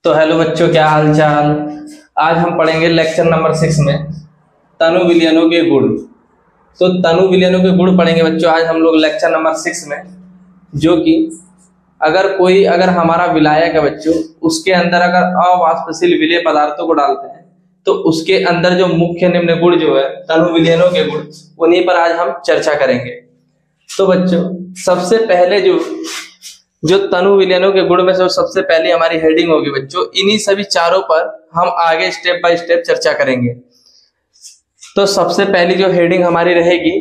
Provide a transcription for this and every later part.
तो हेलो बच्चों, क्या हाल चाल। आज हम पढ़ेंगे लेक्चर नंबर 6 में तनु विलयनों के गुण। तो तनु विलयनों के गुण पढ़ेंगे बच्चों आज हम लोग लेक्चर नंबर 6 में, जो कि अगर हमारा विलायक है बच्चों, उसके अंदर अगर अवाष्पशील विलेय पदार्थों को डालते हैं तो उसके अंदर जो मुख्य निम्न गुण जो है तनु विलयनों के गुण, उन्हीं पर आज हम चर्चा करेंगे। तो बच्चों सबसे पहले जो तनु विलयनों के गुण में से सबसे पहले हमारी हेडिंग होगी बच्चों, इन्हीं सभी चारों पर हम आगे स्टेप बाय स्टेप चर्चा करेंगे। तो सबसे पहली जो हेडिंग हमारी रहेगी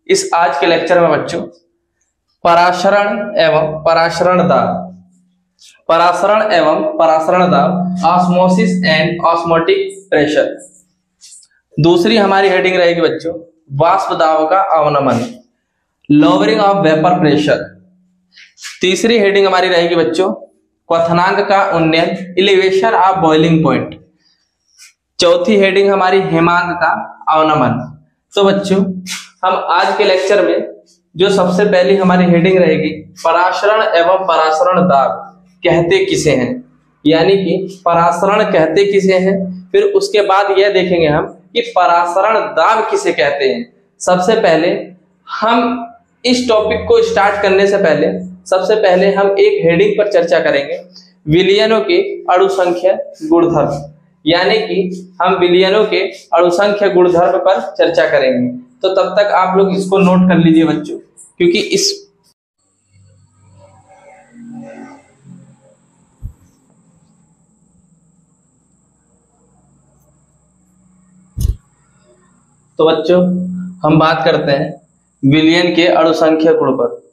इस आज के लेक्चर में बच्चों, परासरण एवं परासरण दाब। परासरण एवं परासरण दाब, ऑस्मोसिस एंड ऑस्मोटिक प्रेशर। दूसरी हमारी हेडिंग रहेगी बच्चों, वाष्प दाब का अवनमन, लोअरिंग ऑफ वेपर प्रेशर। तीसरी हेडिंग हमारी रहेगी बच्चों, क्वथनांक का उन्नयन, एलिवेशन ऑफ बॉइलिंग पॉइंट। चौथी हेडिंग हमारी हेमांक का अवनमन। तो बच्चों हम आज के लेक्चर में जो सबसे पहली हमारी हेडिंग रहेगी, परासरण एवं परासरण दाब कहते किसे हैं, यानी कि परासरण कहते किसे हैं, फिर उसके बाद यह देखेंगे हम कि परासरण दाब किसे कहते हैं। सबसे पहले हम इस टॉपिक को स्टार्ट करने से पहले सबसे पहले हम एक हेडिंग पर चर्चा करेंगे, विलयनों के अणुसंख्या गुणधर्म, यानी कि हम विलयनों के अणुसंख्या गुणधर्म पर चर्चा करेंगे। तो तब तक आप लोग इसको नोट कर लीजिए बच्चों, क्योंकि इस तो बच्चों हम बात करते हैं विलयन के अणुसंख्या गुण पर,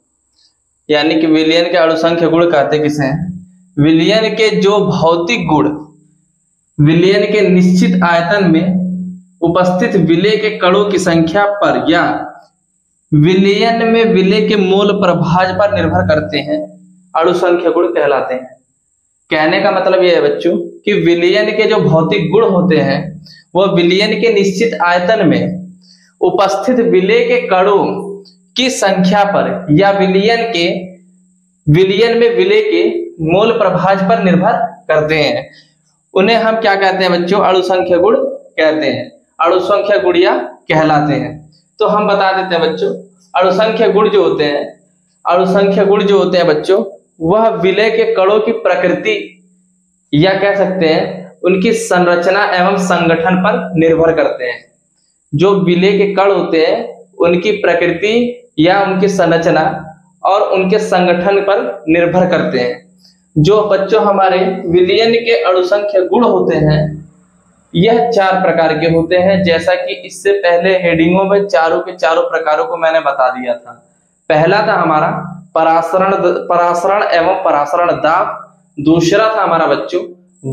यानी कि विलयन के अणुसंख्या गुण कहते किसे हैं। विलयन के जो भौतिक गुण विलयन के निश्चित आयतन में उपस्थित विलेय के कणों की संख्या पर या विलयन में विलेय के मोल प्रभाज पर निर्भर करते हैं, अणुसंख्या गुण कहलाते हैं। कहने का मतलब यह है बच्चों कि विलयन के जो भौतिक गुण होते हैं वह विलयन के निश्चित आयतन में उपस्थित विलेय के कणों की संख्या पर या विलयन में विलेय के मोल प्रभाज पर निर्भर करते हैं। उन्हें हम क्या कहते हैं बच्चों, अणुसंख्या गुण कहते हैं, अणुसंख्या गुणिया कहलाते हैं। तो हम बता देते हैं बच्चों, अणुसंख्या गुण जो होते हैं बच्चों, वह विलेय के कणों की प्रकृति या कह सकते हैं उनकी संरचना एवं संगठन पर निर्भर करते हैं। जो विलेय के कण होते हैं उनकी प्रकृति या उनकी संरचना और उनके संगठन पर निर्भर करते हैं। जो बच्चों हमारे विलयन के अणुसंख्या गुण होते हैं यह 4 प्रकार के होते हैं, जैसा कि इससे पहले हेडिंगों में चारों के चारों प्रकारों को मैंने बता दिया था। पहला था हमारा परासरण एवं परासरण दाब, दूसरा था हमारा बच्चों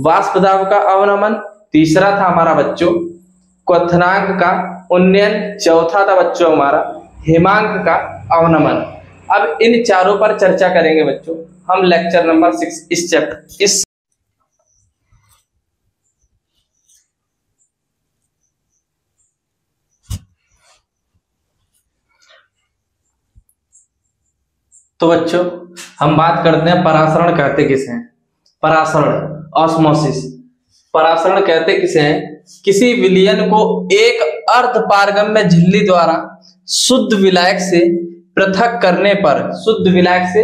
वाष्प दाब का अवनमन, तीसरा था हमारा बच्चों क्वथनांक का उन्नयन, चौथा था बच्चों हमारा हेमांक का अवनमन। अब इन चारों पर चर्चा करेंगे बच्चों हम लेक्चर नंबर 6 इस चैप्टर तो बच्चों हम बात करते हैं परासरण कहते किसे हैं। परासरण ऑस्मोसिस, परासरण कहते किसे हैं, किसी विलयन को एक अर्ध पारगम्य झिल्ली द्वारा शुद्ध विलायक से पृथक करने पर, शुद्ध विलायक से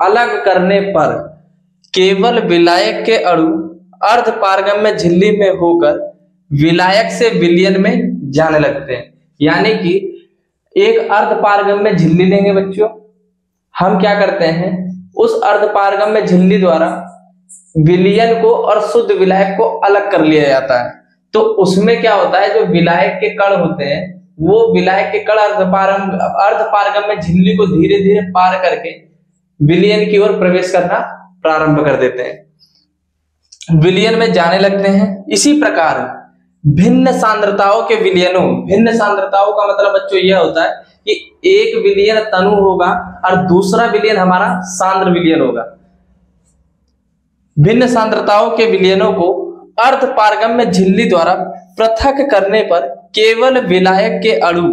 अलग करने पर केवल विलायक के अणु अर्ध पारगम्य झिल्ली में होकर विलायक से विलयन में जाने लगते हैं। यानी कि एक अर्ध पारगम्य झिल्ली लेंगे बच्चों, हम क्या करते हैं उस अर्ध पारगम्य झिल्ली द्वारा विलयन को और शुद्ध विलायक को अलग कर लिया जाता है। तो उसमें क्या होता है, जो विलायक के कण होते हैं वो विलायक के कण अर्ध पारगम्य झिल्ली को धीरे धीरे पार करके विलयन की ओर प्रवेश करना प्रारंभ कर देते हैं, विलयन में जाने लगते हैं। इसी प्रकार भिन्न सांद्रताओं के विलयनों, भिन्न सांद्रताओं का मतलब बच्चों यह होता है कि एक विलयन तनु होगा और दूसरा विलयन हमारा सांद्र विलयन होगा। भिन्न सांद्रताओं के विलयनों को अर्ध पारगम्य झिल्ली द्वारा पृथक करने पर केवल विलायक के अणु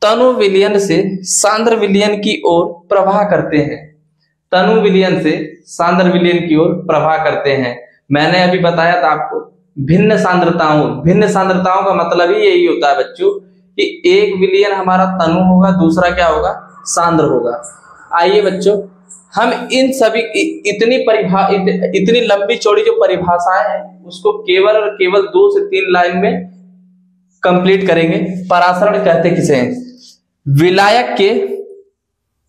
तनु विलयन से सांद्र विलयन की ओर प्रवाह करते हैं, तनु विलयन से सांद्र विलयन की ओर प्रवाह करते हैं। मैंने अभी बताया था आपको भिन्न सांद्रताओं का मतलब ही यही होता है बच्चों कि एक विलयन हमारा तनु होगा, दूसरा क्या होगा, सांद्र होगा। आइए बच्चों, हम इन सभी इतनी लंबी चौड़ी जो परिभाषाएं हैं उसको केवल और केवल 2 से 3 लाइन में कंप्लीट करेंगे। परासरण कहते किसे हैं? विलायक के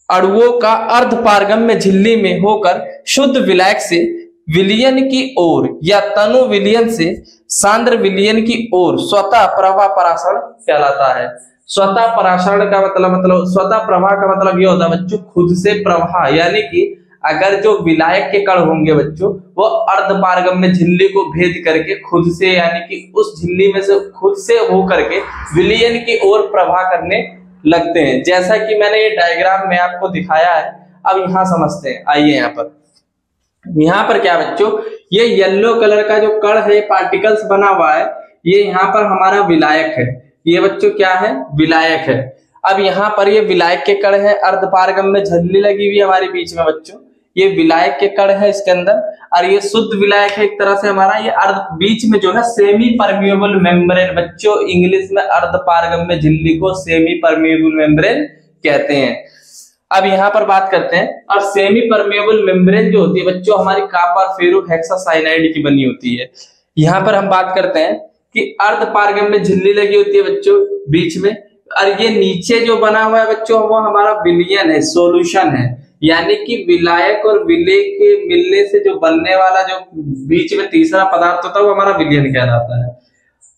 अणुओं का अर्धपारगम्य झिल्ली में होकर शुद्ध विलायक से विलयन की ओर या तनु विलयन से सांद्र विलयन की ओर स्वतः प्रवाह परासरण कहलाता है। स्वतः परासरण का मतलब स्वतः प्रवाह का मतलब यह होता है बच्चों खुद से प्रवाह, यानी कि अगर जो विलायक के कण होंगे बच्चों वो अर्धपारगम्य झिल्ली को भेद करके खुद से, यानी कि उस झिल्ली में से खुद से हो करके विलयन की ओर प्रवाह करने लगते हैं। जैसा कि मैंने ये डायग्राम में आपको दिखाया है, अब यहां समझते हैं। आइए यहाँ पर क्या बच्चों, ये येलो कलर का जो कण है, पार्टिकल्स बना हुआ है, ये यहाँ पर हमारा विलायक है। ये बच्चों क्या है? विलायक है। अब यहाँ पर ये विलायक के कण है, अर्धपारगम्य झिल्ली लगी हुई है हमारे बीच में बच्चों, ये विलायक के कण है इसके अंदर, और ये शुद्ध विलायक है एक तरह से हमारा। ये बीच में जो है सेमी परमिएबल मेम्ब्रेन, बच्चों इंग्लिश में अर्धपारगम्य झिल्ली को सेमी परमिएबल मेम्ब्रेन कहते हैं। अब यहाँ पर बात करते हैं, और सेमी परमिएबल मेम्ब्रेन जो होती है बच्चों हमारी कॉपर फेरोहेक्सासाइनाइड की बनी होती है। यहाँ पर हम बात करते हैं कि अर्धपारगम्य झिल्ली लगी होती है बच्चों बीच में, और ये नीचे जो बना हुआ है बच्चों वो हमारा विलयन है, सॉल्यूशन है, यानी कि विलायक और विलेय के मिलने से जो बनने वाला जो बीच में तीसरा पदार्थ होता है वो हमारा विलयन कहलाता है।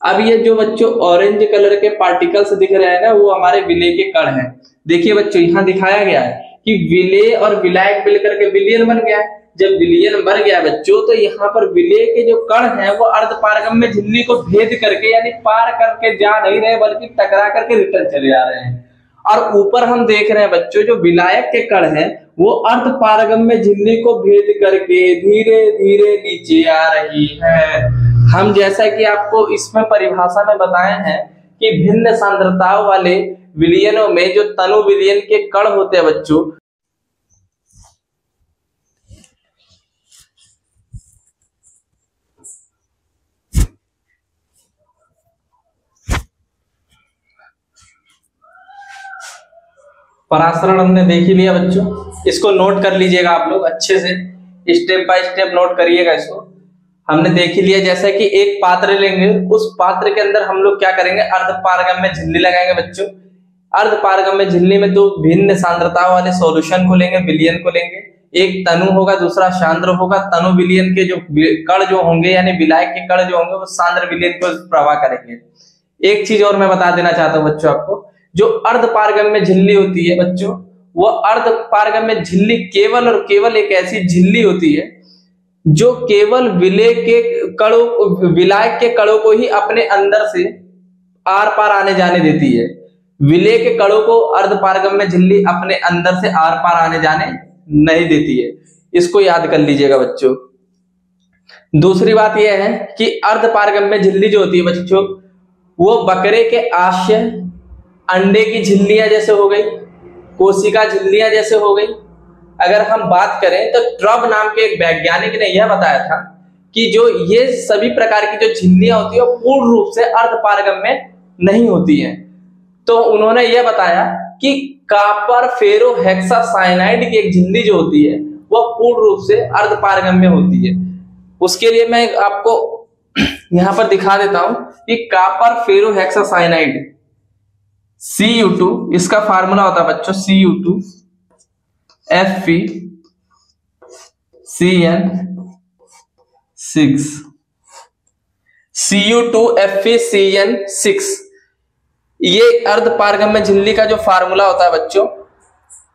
अब ये जो बच्चों ऑरेंज कलर के पार्टिकल्स दिख रहे हैं ना, वो हमारे विलेय के कण हैं। देखिए बच्चों यहाँ दिखाया गया है कि विलेय और विलायक मिलकर के विलयन बन गया। जब विलयन बन गया बच्चों तो यहाँ पर विलेय के जो कण हैं वो अर्धपारगम्य झिल्ली को भेद करके, यानी पार करके जा नहीं रहे बल्कि टकरा करके रिटर्न चले आ रहे हैं। और ऊपर हम देख रहे हैं बच्चों जो विलायक के कण हैं वो अर्धपारगम्य झिल्ली को भेद करके धीरे धीरे नीचे आ रही है। हम जैसा कि आपको इसमें परिभाषा में बताए हैं कि भिन्न सांद्रताओं वाले विलयनों में जो तनु विलयन के कण होते हैं बच्चों, परासरण हमने देख ही लिया बच्चों, इसको नोट कर लीजिएगा आप लोग अच्छे से, स्टेप बाय स्टेप नोट करिएगा इसको। हमने देख ही लिया जैसे कि एक पात्र लेंगे, उस पात्र के अंदर हम लोग क्या करेंगे, अर्धपारगम्य झिल्ली लगाएंगे बच्चों। अर्धपारगम्य झिल्ली में 2 भिन्न सांद्रता वाले सॉल्यूशन को लेंगे, विलयन को लेंगे। एक तनु होगा, दूसरा सांद्र होगा। तनु विलयन के जो कण जो होंगे यानी विलायक के कण जो होंगे वो सांद्र विलयन को प्रवाह करेंगे। एक चीज और मैं बता देना चाहता हूं बच्चों आपको, जो अर्धपारगम्य झिल्ली होती है बच्चों, वो अर्धपारगम्य झिल्ली केवल और केवल एक ऐसी झिल्ली होती है जो केवल विलायक के कणों को ही अपने अंदर से आर पार आने जाने देती है। विलेय के कणों को अर्धपारगम्य झिल्ली अपने अंदर से आर पार आने जाने नहीं देती है। इसको याद कर लीजिएगा बच्चों। दूसरी बात यह है कि अर्धपारगम्य झिल्ली जो होती है बच्चों वो बकरे के आश्य, अंडे की झिल्लियां जैसे हो गई, कोशिका झिल्लियां जैसे हो गई। अगर हम बात करें तो ट्रब नाम के एक वैज्ञानिक ने यह बताया था कि जो ये सभी प्रकार की जो झिल्लियां होती है वो पूर्ण रूप से अर्धपारगम्य नहीं होती हैं। तो उन्होंने यह बताया कि कॉपर फेरोहेक्सासाइनाइड की एक झिल्ली जो होती है वह पूर्ण रूप से अर्धपारगम्य होती है। उसके लिए मैं आपको यहां पर दिखा देता हूं कि कॉपर फेरोहेक्सासाइनाइड Cu2, इसका फार्मूला होता है बच्चों Cu2 FeCN6। Cu2 FeCN6 ये अर्धपारगम्य झिल्ली का जो फार्मूला होता है बच्चों,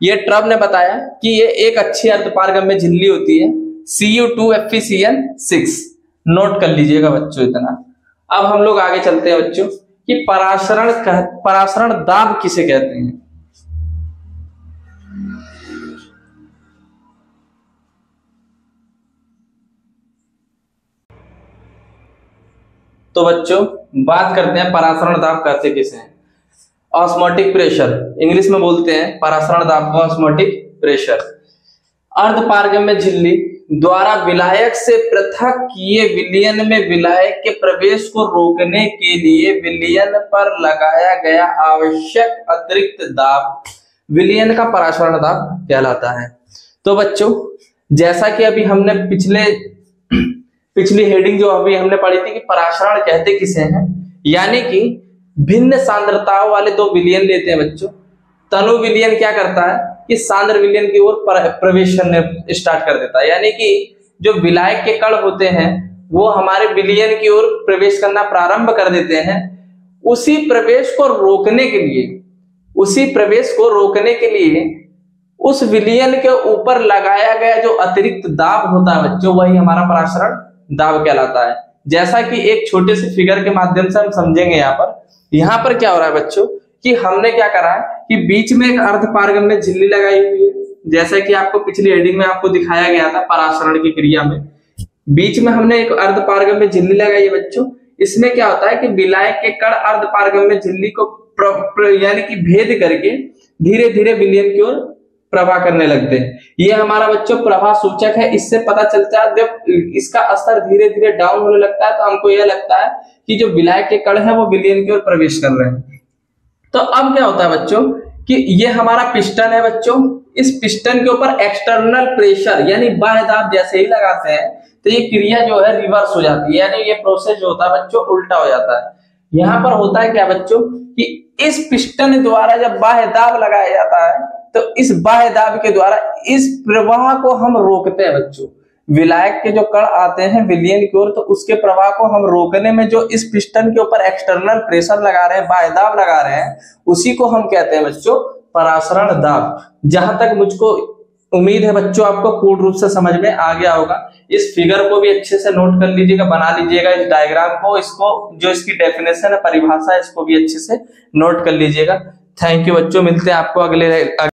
ये ट्रब ने बताया कि ये एक अच्छी अर्धपारगम्य झिल्ली होती है Cu2 FeCN6। नोट कर लीजिएगा बच्चों इतना। अब हम लोग आगे चलते हैं बच्चों कि परासरण दाब किसे कहते हैं। तो बच्चों बात करते हैं परासरण दाब कहते किसे हैं। ऑस्मोटिक प्रेशर, इंग्लिश में बोलते हैं परासरण दाब को ऑस्मोटिक प्रेशर। अर्धपारगम्य झिल्ली द्वारा विलायक से पृथक किए विलयन में विलायक के प्रवेश को रोकने के लिए विलयन पर लगाया गया आवश्यक अतिरिक्त दाब विलयन का परासरण दाब कहलाता है। तो बच्चों, जैसा कि अभी हमने पिछली हेडिंग जो अभी हमने पढ़ी थी कि परासरण कहते किसे हैं, यानी कि भिन्न सांद्रताओं वाले दो विलयन लेते हैं बच्चों। तनु विलयन क्या करता है कि सांद्र विलयन की ओर प्रवेश करने स्टार्ट कर देता है, यानी कि जो विलायक के कण होते हैं वो हमारे विलयन की ओर प्रवेश करना प्रारंभ कर देते हैं। उसी प्रवेश को रोकने के लिए उस विलयन के ऊपर लगाया गया जो अतिरिक्त दाब होता है बच्चों, वही हमारा परासरण दाब कहलाता है। जैसा कि एक छोटे से फिगर के माध्यम से हम समझेंगे। यहाँ पर क्या हो रहा है बच्चों कि हमने क्या करा है कि बीच में एक अर्धपारगम्य झिल्ली लगाई हुई है, जैसा कि आपको पिछली हेडिंग में आपको दिखाया गया था परासरण की क्रिया में। बीच में हमने एक अर्धपारगम्य झिल्ली लगाई है बच्चों। इसमें क्या होता है कि विलायक के कण अर्धपारगम्य झिल्ली को यानी कि भेद करके धीरे धीरे विलयन की ओर प्रवाह करने लगते हैं। ये हमारा बच्चों प्रवाह सूचक है। इससे पता चलता है जब इसका स्तर धीरे धीरे डाउन होने लगता है तो हमको यह लगता है कि जो विलायक के कण है वो विलयन की ओर प्रवेश कर रहे हैं। तो अब क्या होता है बच्चों कि ये हमारा पिस्टन है बच्चों। इस पिस्टन के ऊपर एक्सटर्नल प्रेशर यानी बाह्य दाब जैसे ही लगाते हैं तो ये क्रिया जो है रिवर्स हो जाती है, यानी ये प्रोसेस जो होता है बच्चों उल्टा हो जाता है। यहाँ पर होता है क्या बच्चों कि इस पिस्टन द्वारा जब बाह्य दाब लगाया जाता है तो इस बाह्य दाब के द्वारा इस प्रवाह को हम रोकते हैं बच्चों। विलायक के जो कण आते हैं विलयन की ओर, तो उसके प्रवाह को हम रोकने में जो इस पिस्टन के ऊपर एक्सटर्नल प्रेशर लगा रहे हैं, बाह्य दाब लगा रहे हैं, उसी को हम कहते हैं बच्चों परासरण दाब। जहां तक मुझको उम्मीद है बच्चों आपको पूर्ण रूप से समझ में आ गया होगा। इस फिगर को भी अच्छे से नोट कर लीजिएगा, बना लीजिएगा इस डायग्राम को, इसको जो इसकी डेफिनेशन है, परिभाषा, इसको भी अच्छे से नोट कर लीजिएगा। थैंक यू बच्चों, मिलते हैं आपको अगले